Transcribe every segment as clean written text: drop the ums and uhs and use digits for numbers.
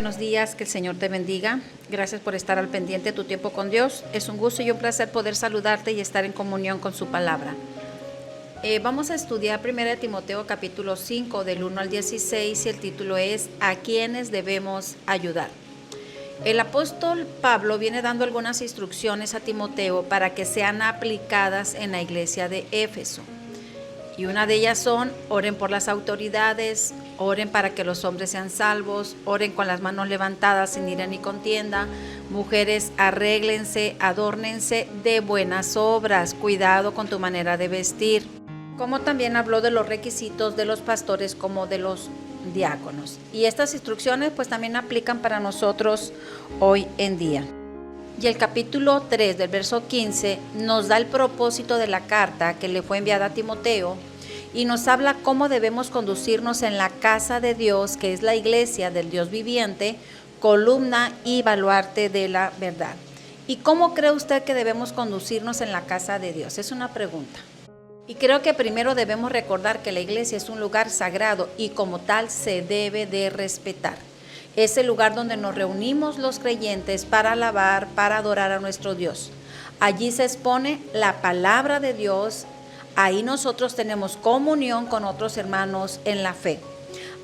buenos días, que el Señor te bendiga. Gracias por estar al pendiente de tu tiempo con Dios. Es un gusto y un placer poder saludarte y estar en comunión con su palabra. Vamos a estudiar 1 Timoteo capítulo 5 del 1 al 16 y el título es ¿A quiénes debemos ayudar? El apóstol Pablo viene dando algunas instrucciones a Timoteo para que sean aplicadas en la iglesia de Éfeso. Y una de ellas son, oren por las autoridades, oren para que los hombres sean salvos, oren con las manos levantadas sin ira ni contienda. Mujeres, arréglense, adórnense de buenas obras, cuidado con tu manera de vestir. Como también habló de los requisitos de los pastores como de los diáconos. Y estas instrucciones pues también aplican para nosotros hoy en día. Y el capítulo 3 del verso 15 nos da el propósito de la carta que le fue enviada a Timoteo y nos habla cómo debemos conducirnos en la casa de Dios, que es la iglesia del Dios viviente, columna y baluarte de la verdad. ¿Y cómo cree usted que debemos conducirnos en la casa de Dios? Es una pregunta. Y creo que primero debemos recordar que la iglesia es un lugar sagrado y como tal se debe de respetar. Es el lugar donde nos reunimos los creyentes para alabar, para adorar a nuestro Dios. Allí se expone la palabra de Dios. Ahí nosotros tenemos comunión con otros hermanos en la fe.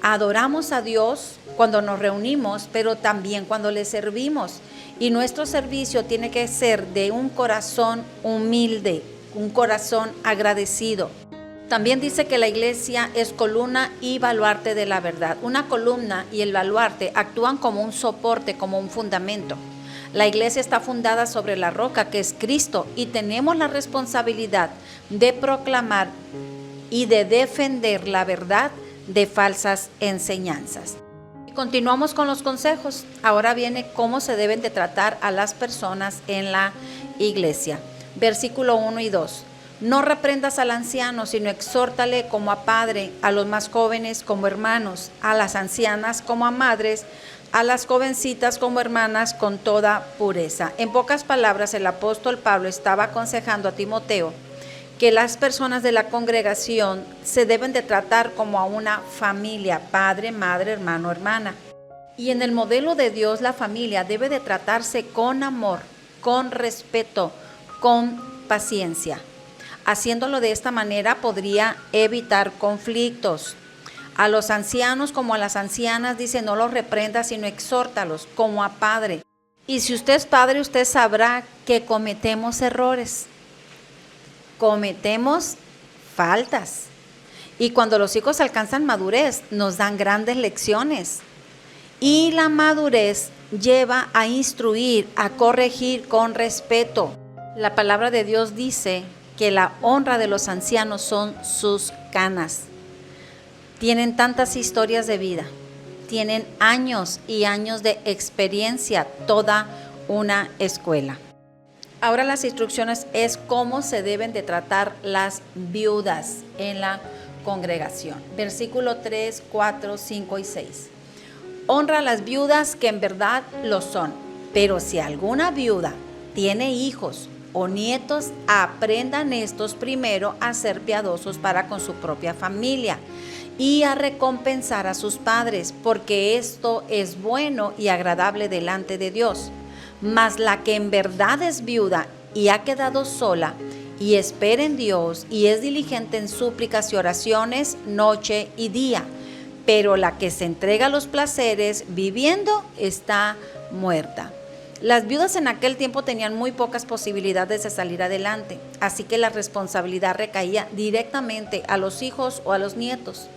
Adoramos a Dios cuando nos reunimos, pero también cuando le servimos. Y nuestro servicio tiene que ser de un corazón humilde, un corazón agradecido. También dice que la iglesia es columna y baluarte de la verdad. Una columna y el baluarte actúan como un soporte, como un fundamento. La iglesia está fundada sobre la roca que es Cristo y tenemos la responsabilidad de proclamar y de defender la verdad de falsas enseñanzas. Continuamos con los consejos. Ahora viene cómo se deben de tratar a las personas en la iglesia. Versículo 1 y 2. No reprendas al anciano, sino exhórtale como a padre, a los más jóvenes como hermanos, a las ancianas como a madres, a las jovencitas como hermanas con toda pureza. En pocas palabras, el apóstol Pablo estaba aconsejando a Timoteo que las personas de la congregación se deben de tratar como a una familia, padre, madre, hermano, hermana. Y en el modelo de Dios, la familia debe de tratarse con amor, con respeto, con paciencia. Haciéndolo de esta manera podría evitar conflictos. A los ancianos como a las ancianas dice no los reprendas sino exhórtalos como a padre. Y si usted es padre, usted sabrá que cometemos errores, cometemos faltas. Y cuando los hijos alcanzan madurez nos dan grandes lecciones. Y la madurez lleva a instruir, a corregir con respeto. La palabra de Dios dice que la honra de los ancianos son sus canas. Tienen tantas historias de vida, tienen años y años de experiencia, toda una escuela. Ahora las instrucciones es cómo se deben de tratar las viudas en la congregación. Versículo 3, 4, 5 y 6. Honra a las viudas que en verdad lo son, pero si alguna viuda tiene hijos o nietos, aprendan estos primero a ser piadosos para con su propia familia y a recompensar a sus padres, porque esto es bueno y agradable delante de Dios. Mas la que en verdad es viuda y ha quedado sola y espera en Dios y es diligente en súplicas y oraciones noche y día, pero la que se entrega a los placeres viviendo está muerta. Las viudas en aquel tiempo tenían muy pocas posibilidades de salir adelante, así que la responsabilidad recaía directamente a los hijos o a los nietos.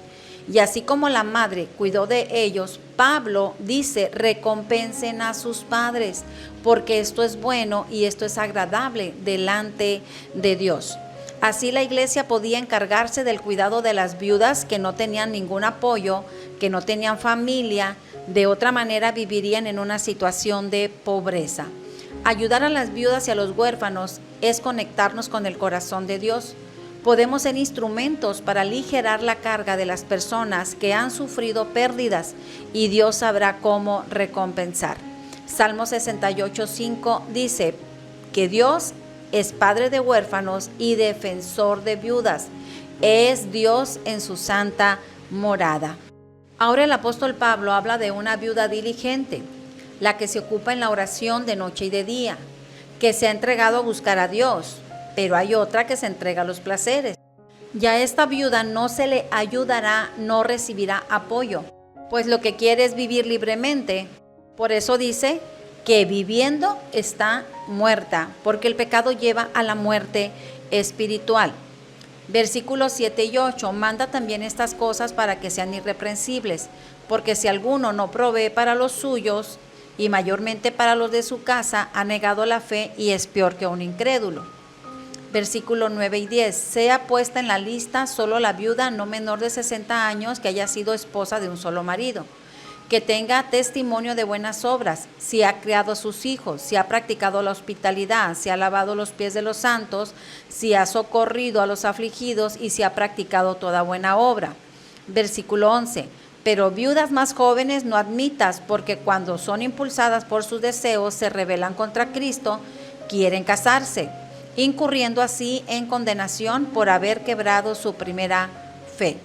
Y así como la madre cuidó de ellos, Pablo dice, recompensen a sus padres, porque esto es bueno y esto es agradable delante de Dios. Así la iglesia podía encargarse del cuidado de las viudas que no tenían ningún apoyo, que no tenían familia. De otra manera vivirían en una situación de pobreza. Ayudar a las viudas y a los huérfanos es conectarnos con el corazón de Dios. Podemos ser instrumentos para aligerar la carga de las personas que han sufrido pérdidas y Dios sabrá cómo recompensar. Salmo 68:5 dice que Dios es padre de huérfanos y defensor de viudas. Es Dios en su santa morada. Ahora el apóstol Pablo habla de una viuda diligente, la que se ocupa en la oración de noche y de día, que se ha entregado a buscar a Dios, pero hay otra que se entrega a los placeres. Ya esta viuda no se le ayudará, no recibirá apoyo, pues lo que quiere es vivir libremente. Por eso dice que viviendo está muerta, porque el pecado lleva a la muerte espiritual. Versículos 7 y 8, manda también estas cosas para que sean irreprensibles, porque si alguno no provee para los suyos, y mayormente para los de su casa, ha negado la fe y es peor que un incrédulo. Versículos 9 y 10, sea puesta en la lista solo la viuda no menor de 60 años que haya sido esposa de un solo marido, que tenga testimonio de buenas obras, si ha criado a sus hijos, si ha practicado la hospitalidad, si ha lavado los pies de los santos, si ha socorrido a los afligidos y si ha practicado toda buena obra. Versículo 11, pero viudas más jóvenes no admitas, porque cuando son impulsadas por sus deseos se rebelan contra Cristo, quieren casarse, incurriendo así en condenación por haber quebrado su primera fe.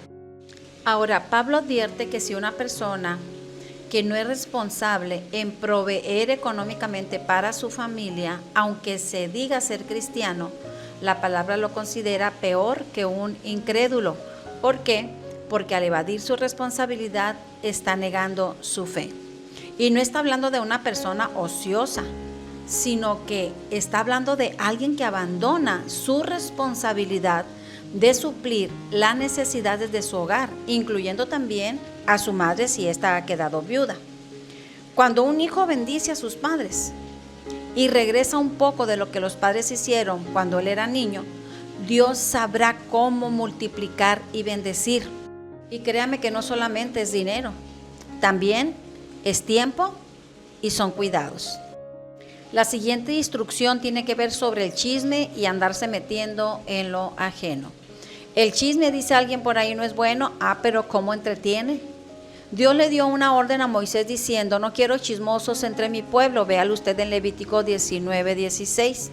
Ahora, Pablo advierte que si una persona que no es responsable en proveer económicamente para su familia, aunque se diga ser cristiano, la palabra lo considera peor que un incrédulo. ¿Por qué? Porque al evadir su responsabilidad está negando su fe. Y no está hablando de una persona ociosa, sino que está hablando de alguien que abandona su responsabilidad de suplir las necesidades de su hogar, incluyendo también a su madre si ésta ha quedado viuda. Cuando un hijo bendice a sus padres y regresa un poco de lo que los padres hicieron cuando él era niño, Dios sabrá cómo multiplicar y bendecir. Y créame que no solamente es dinero, también es tiempo y son cuidados. La siguiente instrucción tiene que ver sobre el chisme y andarse metiendo en lo ajeno. El chisme, dice alguien por ahí, no es bueno. Pero ¿cómo entretiene? Dios le dio una orden a Moisés diciendo, no quiero chismosos entre mi pueblo. Véalo usted en Levítico 19:16.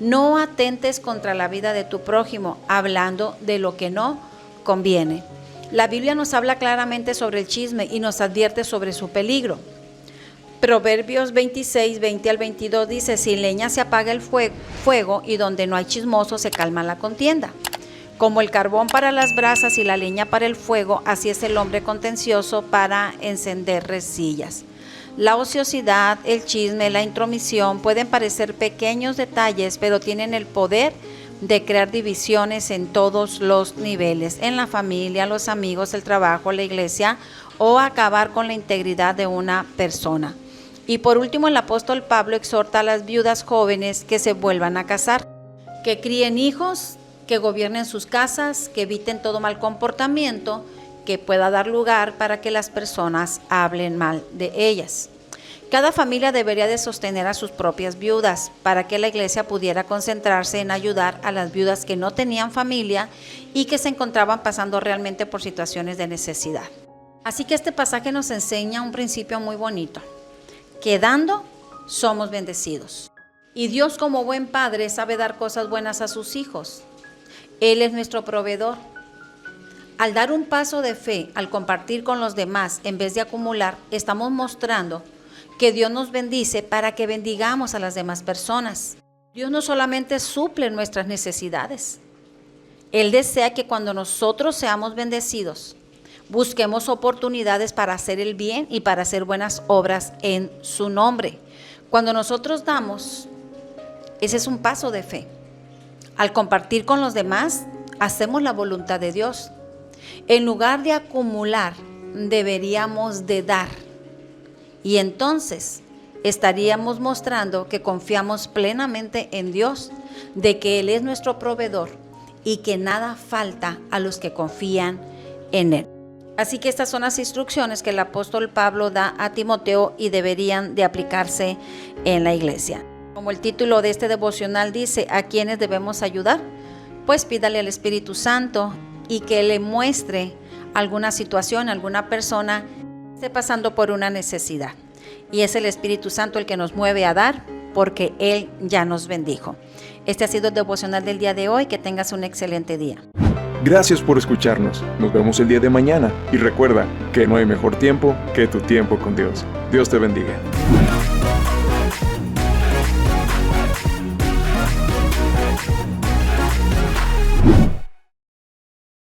No atentes contra la vida de tu prójimo, hablando de lo que no conviene. La Biblia nos habla claramente sobre el chisme y nos advierte sobre su peligro. Proverbios 26, 20 al 22 dice, sin leña se apaga el fuego y donde no hay chismoso se calma la contienda. Como el carbón para las brasas y la leña para el fuego, así es el hombre contencioso para encender resillas. La ociosidad, el chisme, la intromisión pueden parecer pequeños detalles, pero tienen el poder de crear divisiones en todos los niveles, en la familia, los amigos, el trabajo, la iglesia, o acabar con la integridad de una persona. Y por último, el apóstol Pablo exhorta a las viudas jóvenes que se vuelvan a casar, que críen hijos, que gobiernen sus casas, que eviten todo mal comportamiento que pueda dar lugar para que las personas hablen mal de ellas. Cada familia debería de sostener a sus propias viudas para que la iglesia pudiera concentrarse en ayudar a las viudas que no tenían familia y que se encontraban pasando realmente por situaciones de necesidad. Así que este pasaje nos enseña un principio muy bonito, que dando somos bendecidos. Y Dios, como buen padre, sabe dar cosas buenas a sus hijos. Él es nuestro proveedor. Al dar un paso de fe, al compartir con los demás en vez de acumular, estamos mostrando que Dios nos bendice para que bendigamos a las demás personas. Dios no solamente suple nuestras necesidades. Él desea que cuando nosotros seamos bendecidos, busquemos oportunidades para hacer el bien y para hacer buenas obras en su nombre. Cuando nosotros damos, ese es un paso de fe. Al compartir con los demás, hacemos la voluntad de Dios. En lugar de acumular, deberíamos de dar. Y entonces estaríamos mostrando que confiamos plenamente en Dios, de que Él es nuestro proveedor y que nada falta a los que confían en Él. Así que estas son las instrucciones que el apóstol Pablo da a Timoteo y deberían de aplicarse en la iglesia. Como el título de este devocional dice, ¿a quiénes debemos ayudar? Pues pídale al Espíritu Santo y que le muestre alguna situación, alguna persona que esté pasando por una necesidad. Y es el Espíritu Santo el que nos mueve a dar, porque Él ya nos bendijo. Este ha sido el devocional del día de hoy. Que tengas un excelente día. Gracias por escucharnos. Nos vemos el día de mañana y recuerda que no hay mejor tiempo que tu tiempo con Dios. Dios te bendiga.